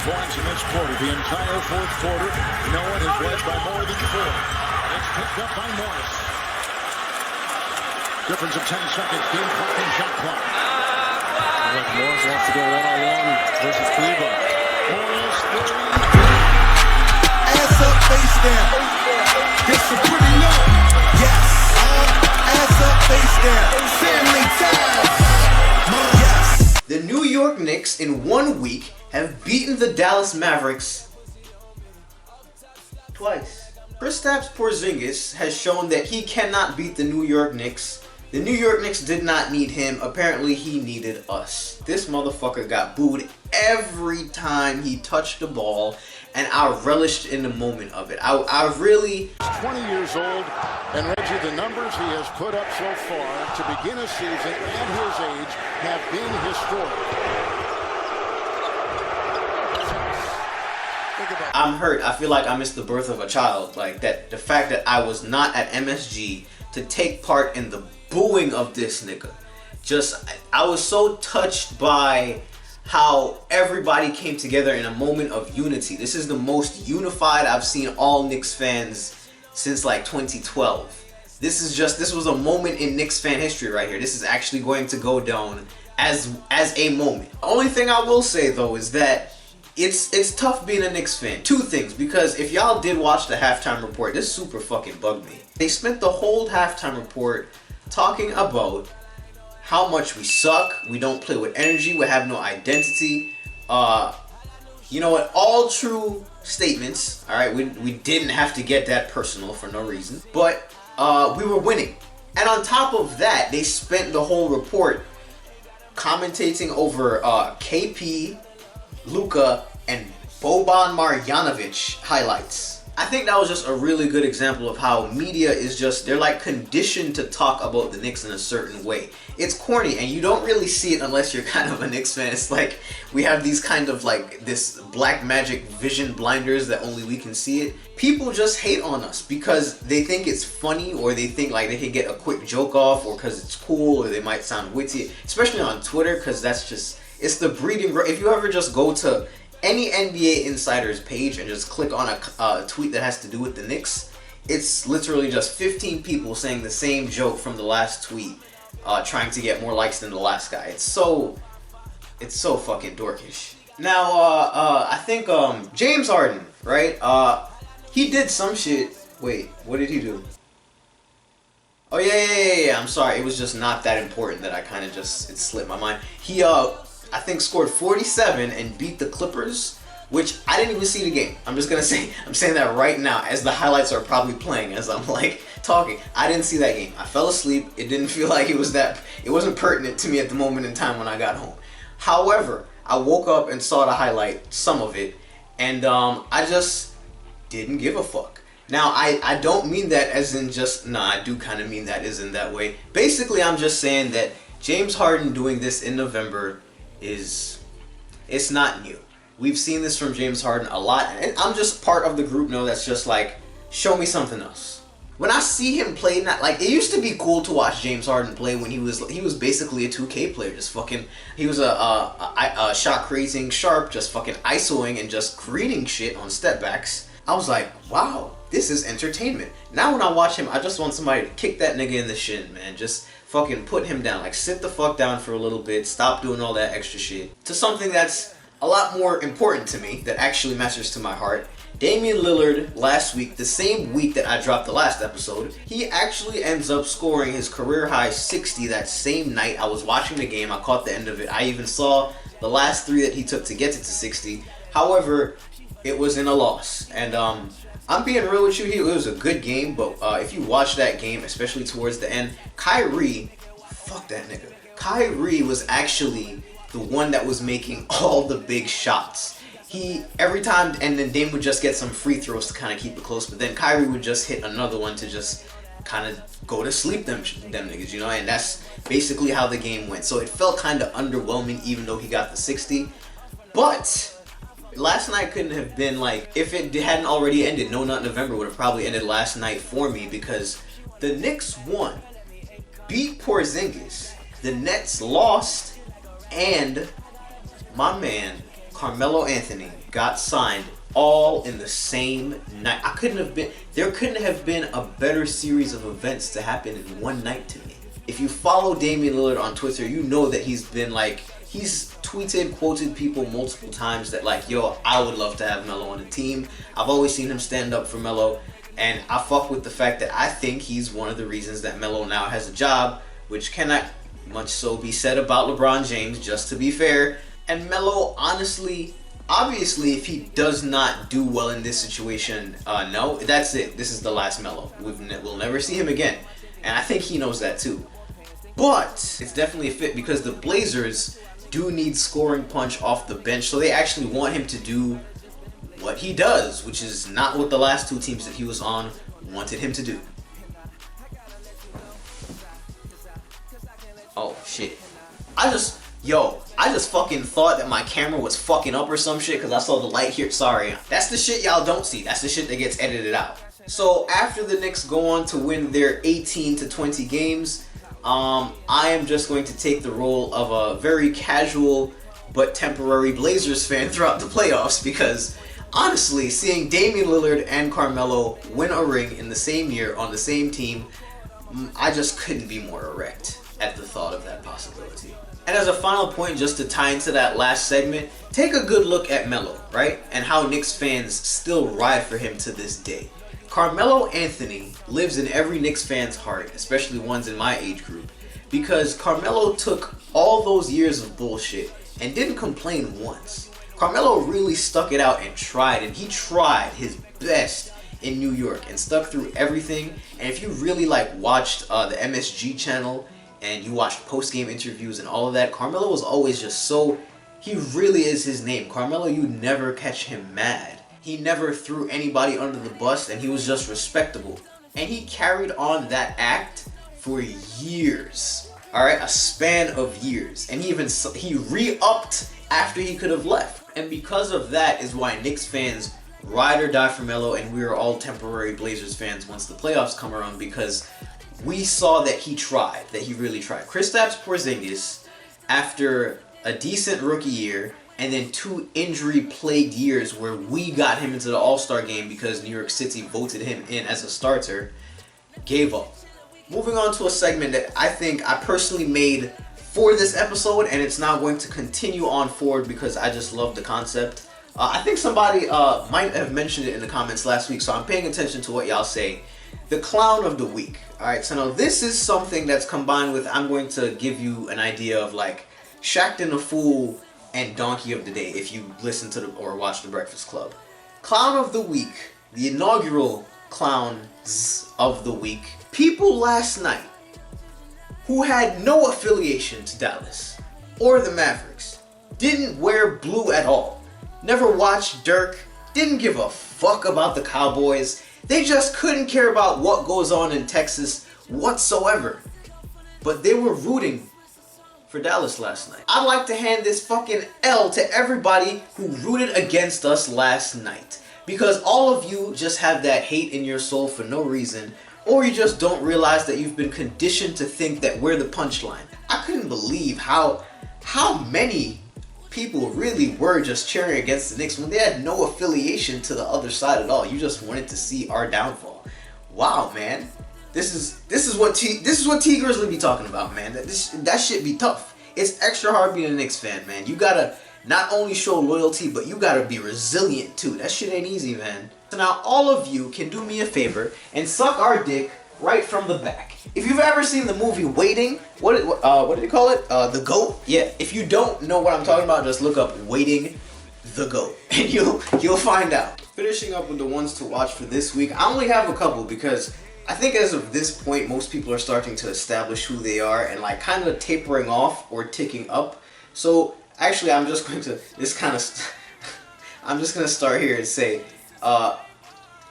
points in this quarter. The entire fourth quarter, no one has led by more than 4. It's picked up by Morris. Difference of 10 seconds. Game clock and shot clock. Like Morris wants to go one-on-one versus Cleveland. Morris, 3. Ass up, face down. This is pretty low. Yes. Ass up, face down. Family ties. Yes. The New York Knicks in 1 week have beaten the Dallas Mavericks twice. Kristaps Porzingis has shown that he cannot beat the New York Knicks. The New York Knicks did not need him. Apparently, he needed us. This motherfucker got booed every time he touched the ball, and I relished in the moment of it. I really... He's 20 years old, and Reggie, the numbers he has put up so far to begin a season at his age have been historic. I'm hurt. I feel like I missed the birth of a child. Like that, the fact that I was not at MSG to take part in the booing of this nigga. I was so touched by how everybody came together in a moment of unity. This is the most unified I've seen all Knicks fans since like 2012. This was a moment in Knicks fan history right here. This is actually going to go down as a moment. The only thing I will say though is that it's tough being a Knicks fan. Two things, because if y'all did watch the halftime report, this super fucking bugged me. They spent the whole halftime report talking about how much we suck, we don't play with energy, we have no identity. You know what? All true statements. All right, we didn't have to get that personal for no reason, but we were winning. And on top of that, they spent the whole report commentating over KP, Luka, and Boban Marjanovic highlights. I think that was just a really good example of how media is they're like conditioned to talk about the Knicks in a certain way. It's corny and you don't really see it unless you're kind of a Knicks fan. It's like we have these kind of like this black magic vision blinders that only we can see it. People just hate on us because they think it's funny, or they think like they can get a quick joke off, or because it's cool, or they might sound witty, especially on Twitter, because it's the breeding ground. If you ever just go to any NBA Insider's page and just click on a tweet that has to do with the Knicks, it's literally just 15 people saying the same joke from the last tweet, trying to get more likes than the last guy. It's so fucking dorkish. Now, I think James Harden, right? He did some shit. Wait, what did he do? Oh yeah. I'm sorry. It was just not that important that I kind of it slipped my mind. He I think scored 47 and beat the Clippers, which I didn't even see the game. I'm saying that right now as the highlights are probably playing as I'm like talking. I didn't see that game. I fell asleep. It didn't feel like it wasn't pertinent to me at the moment in time when I got home. However, I woke up and saw the highlight, some of it, and I just didn't give a fuck. Now, I don't mean that as in I do kind of mean that as in that way. Basically, I'm just saying that James Harden doing this in November it's not new. We've seen this from James Harden a lot, and I'm just part of the group now that's just like, show me something else. When I see him play, it used to be cool to watch James Harden play when he was basically a 2K player, he was a shot creating sharp, just fucking isoing and just creating shit on step backs. I was like, wow, this is entertainment. Now when I watch him, I just want somebody to kick that nigga in the shin, man. Just fucking put him down. Like, sit the fuck down for a little bit. Stop doing all that extra shit. To something that's a lot more important to me, that actually matters to my heart. Damian Lillard last week, the same week that I dropped the last episode, he actually ends up scoring his career high 60 that same night. I was watching the game. I caught the end of it. I even saw the last 3 that he took to get it to 60. However, it was in a loss. And I'm being real with you here. It was a good game, but if you watch that game, especially towards the end, Kyrie, fuck that nigga. Kyrie was actually the one that was making all the big shots. Every time, and then Dame would just get some free throws to kind of keep it close, but then Kyrie would just hit another one to just kind of go to sleep them niggas, you know, and that's basically how the game went. So it felt kind of underwhelming even though he got the 60, but last night couldn't have been like, if it hadn't already ended, No Nut November would have probably ended last night for me, because the Knicks won, beat Porzingis, the Nets lost, and my man Carmelo Anthony got signed all in the same night. There couldn't have been a better series of events to happen in one night to me. If you follow Damian Lillard on Twitter, you know that he's tweeted, quoted people multiple times that like, yo, I would love to have Melo on the team. I've always seen him stand up for Melo, and I fuck with the fact that I think he's one of the reasons that Melo now has a job, which cannot much so be said about LeBron James, just to be fair. And Melo, honestly, obviously, if he does not do well in this situation, no, that's it. This is the last Melo. We'll never see him again. And I think he knows that too. But it's definitely a fit because the Blazers do need scoring punch off the bench, so they actually want him to do what he does, which is not what the last two teams that he was on wanted him to do. Oh shit. I just fucking thought that my camera was fucking up or some shit because I saw the light here. Sorry. That's the shit y'all don't see. That's the shit that gets edited out. So after the Knicks go on to win their 18 to 20 games, I am just going to take the role of a very casual but temporary Blazers fan throughout the playoffs because honestly, seeing Damian Lillard and Carmelo win a ring in the same year on the same team, I just couldn't be more erect at the thought of that possibility. And as a final point, just to tie into that last segment, take a good look at Melo, right? And how Knicks fans still ride for him to this day. Carmelo Anthony lives in every Knicks fan's heart, especially ones in my age group, because Carmelo took all those years of bullshit and didn't complain once. Carmelo really stuck it out and he tried his best in New York and stuck through everything. And if you really watched the MSG channel and you watched post-game interviews and all of that, Carmelo was always just he really is his name. Carmelo, you never catch him mad. He never threw anybody under the bus, and he was just respectable. And he carried on that act for years. Alright, a span of years. And he re-upped after he could have left. And because of that is why Knicks fans ride or die for Melo, and we are all temporary Blazers fans once the playoffs come around, because we saw that he tried, that he really tried. Kristaps Porzingis, after a decent rookie year, and then 2 injury-plagued years where we got him into the All-Star game because New York City voted him in as a starter, gave up. Moving on to a segment that I think I personally made for this episode, and it's now going to continue on forward because I just love the concept. I think somebody might have mentioned it in the comments last week, so I'm paying attention to what y'all say. The Clown of the Week. Alright, so now this is something that's combined with, I'm going to give you an idea of Shaqtin' a Fool and Donkey of the Day if you listen to or watch The Breakfast Club. Clown of the Week, the inaugural Clowns of the Week. People last night who had no affiliation to Dallas or the Mavericks, didn't wear blue at all, never watched Dirk, didn't give a fuck about the Cowboys, they just couldn't care about what goes on in Texas whatsoever. But they were rooting for Dallas last night. I'd like to hand this fucking L to everybody who rooted against us last night. Because all of you just have that hate in your soul for no reason, or you just don't realize that you've been conditioned to think that we're the punchline. I couldn't believe how many people really were just cheering against the Knicks when they had no affiliation to the other side at all. You just wanted to see our downfall. Wow, man. This is what T Grizzly be talking about, man. That shit be tough. It's extra hard being a Knicks fan, man. You gotta not only show loyalty, but you gotta be resilient too. That shit ain't easy, man. So now all of you can do me a favor and suck our dick right from the back. If you've ever seen the movie Waiting, what did you call it? The Goat? Yeah. If you don't know what I'm talking about, just look up Waiting, the Goat, and you'll find out. Finishing up with the ones to watch for this week, I only have a couple because I think as of this point, most people are starting to establish who they are and kind of tapering off or ticking up. So actually, I'm just going to start here and say,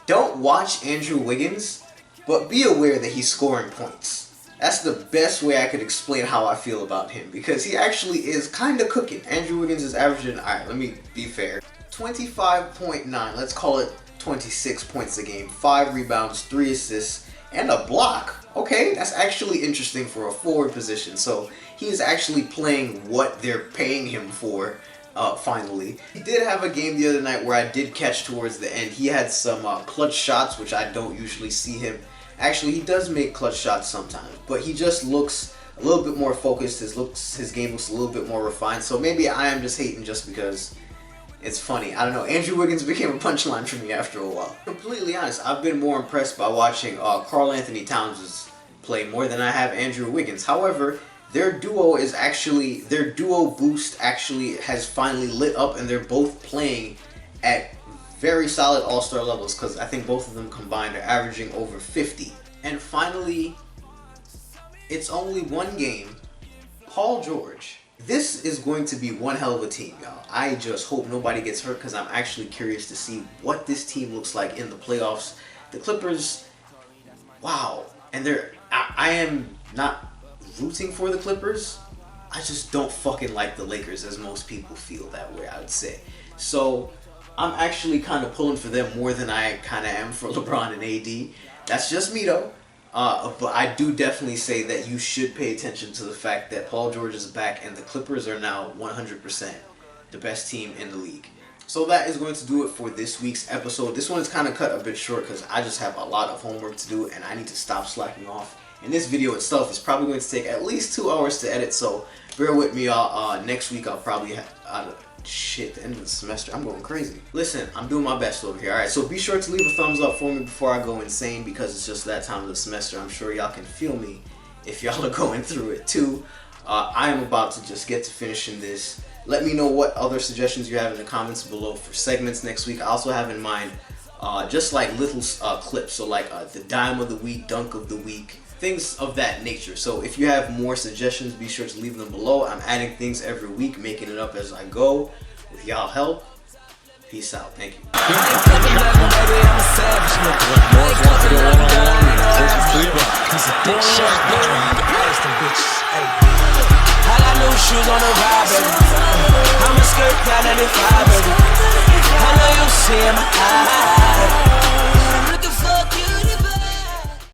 don't watch Andrew Wiggins, but be aware that he's scoring points. That's the best way I could explain how I feel about him, because he actually is kind of cooking. Andrew Wiggins is averaging, alright, let me be fair, 25.9, let's call it 26 points a game, 5 rebounds, 3 assists, and a block. Okay, that's actually interesting for a forward position. So he's actually playing what they're paying him for finally. He did have a game the other night where I did catch towards the end. He had some clutch shots, which I don't usually see him. Actually, he does make clutch shots sometimes, but he just looks a little bit more focused. His game looks a little bit more refined. So maybe I am just hating just because it's funny. I don't know. Andrew Wiggins became a punchline for me after a while. Completely honest, I've been more impressed by watching Karl Anthony Towns play more than I have Andrew Wiggins. However, their duo boost actually has finally lit up, and they're both playing at very solid all-star levels, because I think both of them combined are averaging over 50. And finally, it's only one game. Paul George. This is going to be one hell of a team, y'all. I just hope nobody gets hurt, because I'm actually curious to see what this team looks like in the playoffs. The Clippers, wow. And I am not rooting for the Clippers. I just don't fucking like the Lakers, as most people feel that way, I would say. So I'm actually kind of pulling for them more than I kind of am for LeBron and AD. That's just me though. But I do definitely say that you should pay attention to the fact that Paul George is back and the Clippers are now 100% the best team in the league. So that is going to do it for this week's episode. This one is kind of cut a bit short because I just have a lot of homework to do and I need to stop slacking off. And this video itself is probably going to take at least 2 hours to edit, so bear with me, y'all. Next week I'll probably have... the end of the semester. I'm going crazy. Listen, I'm doing my best over here. Alright, so be sure to leave a thumbs up for me before I go insane, because it's just that time of the semester. I'm sure y'all can feel me if y'all are going through it too. I am about to just get to finishing this. Let me know what other suggestions you have in the comments below for segments next week. I also have in mind just like little clips, so like the dime of the week, dunk of the week, things of that nature. So if you have more suggestions, be sure to leave them below. I'm adding things every week, making it up as I go. With y'all help, peace out. Thank you. I got new shoes on the ride, baby. I'm a skirt down 95, baby.